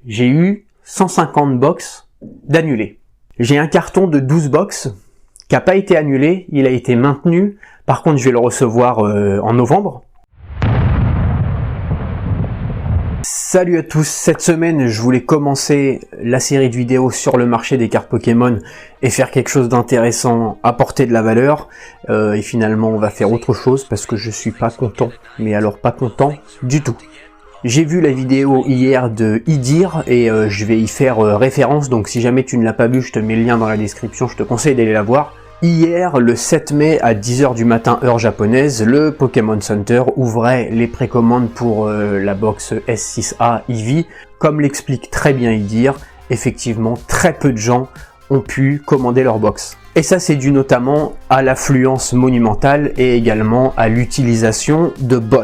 J'ai eu 150 box d'annulés. J'ai un carton de 12 box qui n'a pas été annulé, il a été maintenu. Par contre, je vais le recevoir en novembre. Salut à tous, cette semaine je voulais commencer la série de vidéos sur le marché des cartes Pokémon et faire quelque chose d'intéressant, apporter de la valeur, et finalement on va faire autre chose parce que je suis pas content, mais alors pas content du tout. J'ai vu la vidéo hier de Idir et je vais y faire référence, donc si jamais tu ne l'as pas vu, je te mets le lien dans la description, je te conseille d'aller la voir. Hier, le 7 mai à 10h du matin heure japonaise, le Pokémon Center ouvrait les précommandes pour la box S6A Eevee. Comme l'explique très bien Idir, effectivement très peu de gens ont pu commander leur box. Et ça c'est dû notamment à l'affluence monumentale et également à l'utilisation de bots.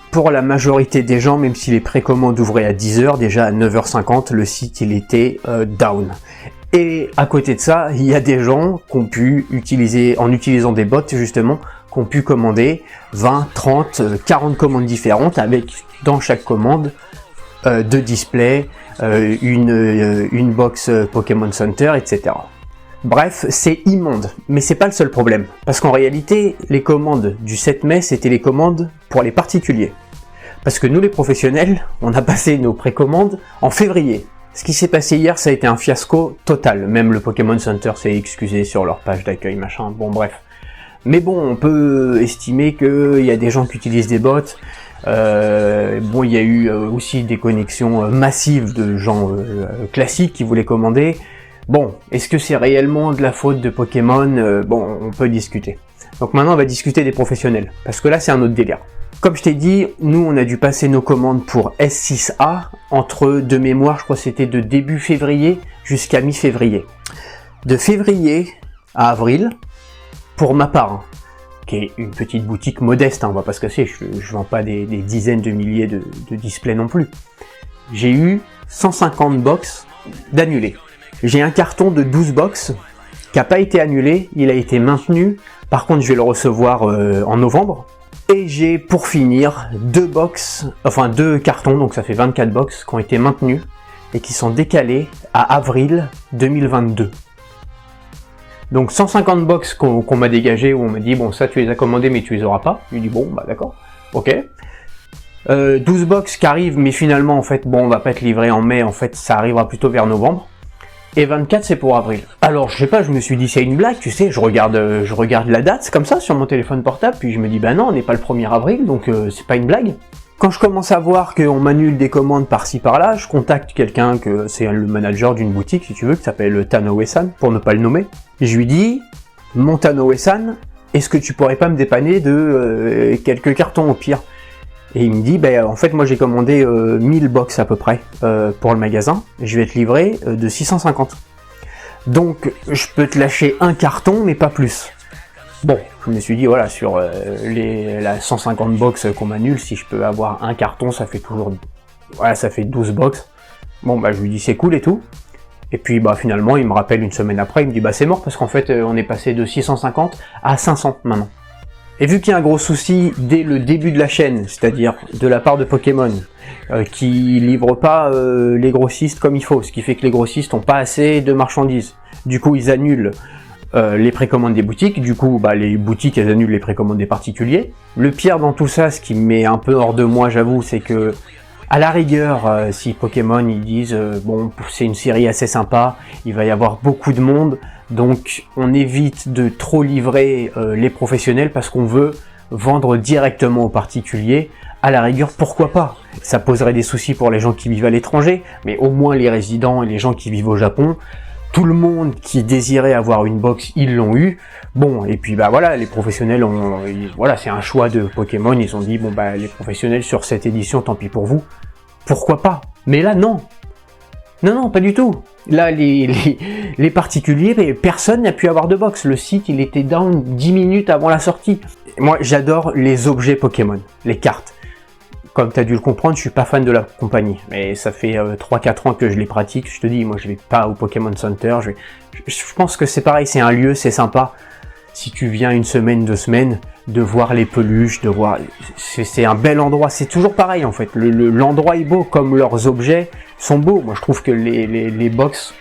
Pour la majorité des gens, même si les précommandes ouvraient à 10h, déjà à 9h50, le site il était down. Et à côté de ça, il y a des gens qui ont pu utiliser, en utilisant des bots justement, qui ont pu commander 20, 30, 40 commandes différentes avec dans chaque commande deux displays, une box Pokémon Center, etc. Bref, c'est immonde, mais c'est pas le seul problème. Parce qu'en réalité, les commandes du 7 mai, c'était les commandes pour les particuliers. Parce que nous les professionnels, on a passé nos précommandes en février. Ce qui s'est passé hier, ça a été un fiasco total. Même le Pokémon Center s'est excusé sur leur page d'accueil, machin. Bon, bref. Mais bon, on peut estimer qu'il y a des gens qui utilisent des bots. Bon, il y a eu aussi des connexions massives de gens classiques qui voulaient commander. Bon, est-ce que c'est réellement de la faute de Pokémon? Bon, on peut discuter. Donc maintenant, on va discuter des professionnels. Parce que là, c'est un autre délire. Comme je t'ai dit, nous on a dû passer nos commandes pour S6A entre, de mémoire, je crois que c'était de début février jusqu'à mi-février. De février à avril, pour ma part, qui est une petite boutique modeste, on va pas se casser, je vends pas des dizaines de milliers de displays non plus. J'ai eu 150 box d'annulés. J'ai un carton de 12 box qui n'a pas été annulé, il a été maintenu. Par contre, je vais le recevoir en novembre. Et j'ai pour finir deux cartons, donc ça fait 24 box qui ont été maintenus et qui sont décalés à avril 2022. Donc 150 box qu'on m'a dégagé, où on m'a dit bon ça tu les as commandés mais tu les auras pas. Je lui dis bon bah d'accord, ok. 12 box qui arrivent mais finalement en fait bon on va pas être livré en mai, en fait ça arrivera plutôt vers novembre. Et 24 c'est pour avril. Alors je sais pas, je me suis dit c'est une blague, tu sais, je regarde la date comme ça sur mon téléphone portable, puis je me dis bah non on n'est pas le 1er avril, donc c'est pas une blague. Quand je commence à voir qu'on m'annule des commandes par-ci par-là, je contacte quelqu'un, que c'est le manager d'une boutique si tu veux, qui s'appelle Tano-San, pour ne pas le nommer. Et je lui dis, mon Tano-San, est-ce que tu pourrais pas me dépanner de quelques cartons au pire? Et il me dit, bah, en fait, moi j'ai commandé 1000 box à peu près pour le magasin. Je vais être livré de 650. Donc, je peux te lâcher un carton, mais pas plus. Bon, je me suis dit, voilà, sur la 150 box qu'on m'annule, si je peux avoir un carton, ça fait toujours... Voilà, ça fait 12 box. Bon, bah, je lui dis, c'est cool et tout. Et puis, bah, finalement, il me rappelle une semaine après, il me dit, bah, c'est mort, parce qu'en fait, on est passé de 650 à 500 maintenant. Et vu qu'il y a un gros souci dès le début de la chaîne, c'est-à-dire de la part de Pokémon, qui livrent pas les grossistes comme il faut, ce qui fait que les grossistes n'ont pas assez de marchandises. Du coup, ils annulent les précommandes des boutiques, du coup, bah, les boutiques elles annulent les précommandes des particuliers. Le pire dans tout ça, ce qui me met un peu hors de moi, j'avoue, c'est que, à la rigueur, si Pokémon ils disent bon, c'est une série assez sympa, il va y avoir beaucoup de monde, donc on évite de trop livrer les professionnels parce qu'on veut vendre directement aux particuliers. À la rigueur, pourquoi pas? Ça poserait des soucis pour les gens qui vivent à l'étranger, mais au moins les résidents et les gens qui vivent au Japon, tout le monde qui désirait avoir une box, ils l'ont eu. Bon, et puis bah voilà, les professionnels voilà, c'est un choix de Pokémon, ils ont dit bon bah les professionnels sur cette édition, tant pis pour vous. Pourquoi pas? Mais là non. Non, pas du tout. Là, les particuliers, personne n'a pu avoir de box. Le site, il était down 10 minutes avant la sortie. Moi, j'adore les objets Pokémon, les cartes. Comme tu as dû le comprendre, je suis pas fan de la compagnie. Mais ça fait 3-4 ans que je les pratique. Je te dis, moi, je vais pas au Pokémon Center. Je pense que c'est pareil, c'est un lieu, c'est sympa. si tu viens une semaine, 2 semaines, de voir les peluches, de voir... C'est un bel endroit, c'est toujours pareil en fait. L'endroit est beau, comme leurs objets sont beaux. Moi je trouve que les box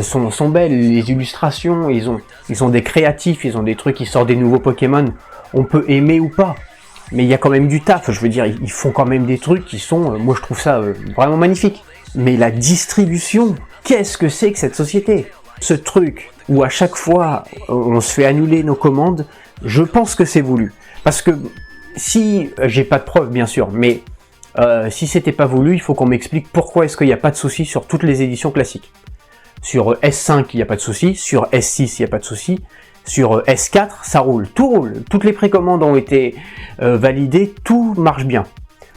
sont belles, les illustrations, ils ont des créatifs, ils ont des trucs qui sortent des nouveaux Pokémon. On peut aimer ou pas, mais il y a quand même du taf, je veux dire, ils font quand même des trucs qui sont... moi je trouve ça vraiment magnifique. Mais la distribution, qu'est-ce que c'est que cette société? Ce truc où à chaque fois on se fait annuler nos commandes, je pense que c'est voulu. Parce que si, j'ai pas de preuves bien sûr, mais si c'était pas voulu, il faut qu'on m'explique pourquoi est-ce qu'il n'y a pas de souci sur toutes les éditions classiques. Sur S5, il n'y a pas de souci, sur S6, il n'y a pas de souci, sur S4, ça roule, tout roule. Toutes les précommandes ont été validées, tout marche bien.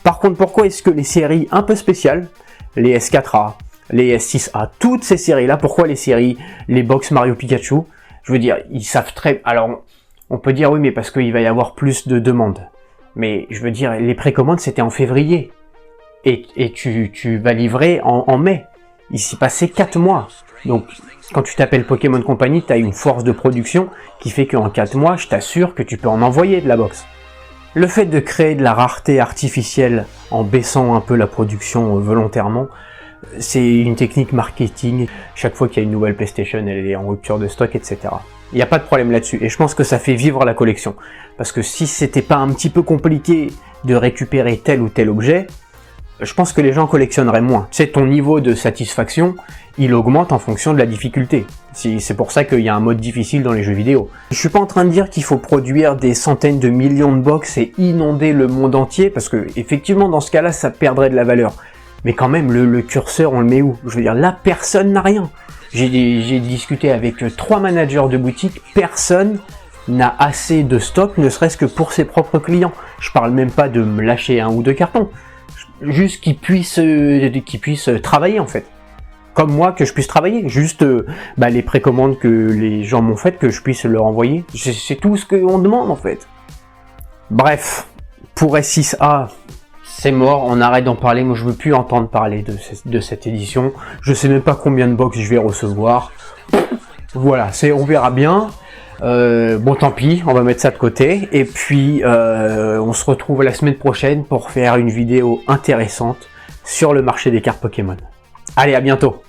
Par contre, pourquoi est-ce que les séries un peu spéciales, les S4A, les S6A, toutes ces séries-là, pourquoi les séries, les box Mario Pikachu, je veux dire, ils savent très... Alors, on peut dire oui, mais parce qu'il va y avoir plus de demandes. Mais je veux dire, les précommandes, c'était en février. Et tu vas livrer en mai. Il s'y passait 4 mois. Donc, quand tu t'appelles Pokémon Company, tu as une force de production qui fait qu'en 4 mois, je t'assure que tu peux en envoyer de la box. Le fait de créer de la rareté artificielle en baissant un peu la production volontairement, c'est une technique marketing. Chaque fois qu'il y a une nouvelle PlayStation, elle est en rupture de stock, etc. Il n'y a pas de problème là-dessus. Et je pense que ça fait vivre la collection. Parce que si c'était pas un petit peu compliqué de récupérer tel ou tel objet, je pense que les gens collectionneraient moins. Tu sais, ton niveau de satisfaction, il augmente en fonction de la difficulté. C'est pour ça qu'il y a un mode difficile dans les jeux vidéo. Je suis pas en train de dire qu'il faut produire des centaines de millions de box et inonder le monde entier, parce que effectivement dans ce cas-là, ça perdrait de la valeur. Mais quand même, le curseur, on le met où? Je veux dire, là, personne n'a rien. J'ai discuté avec 3 managers de boutique, personne n'a assez de stock, ne serait-ce que pour ses propres clients. Je parle même pas de me lâcher 1 ou 2 cartons. Juste qu'ils puissent travailler en fait. Comme moi, que je puisse travailler. Juste les précommandes que les gens m'ont faites, que je puisse leur envoyer. C'est tout ce qu'on demande en fait. Bref, pour S6A, c'est mort, on arrête d'en parler. Moi je veux plus entendre parler de cette édition. Je sais même pas combien de box je vais recevoir. Voilà, on verra bien. Bon tant pis, on va mettre ça de côté. Et puis on se retrouve la semaine prochaine pour faire une vidéo intéressante sur le marché des cartes Pokémon. Allez, à bientôt!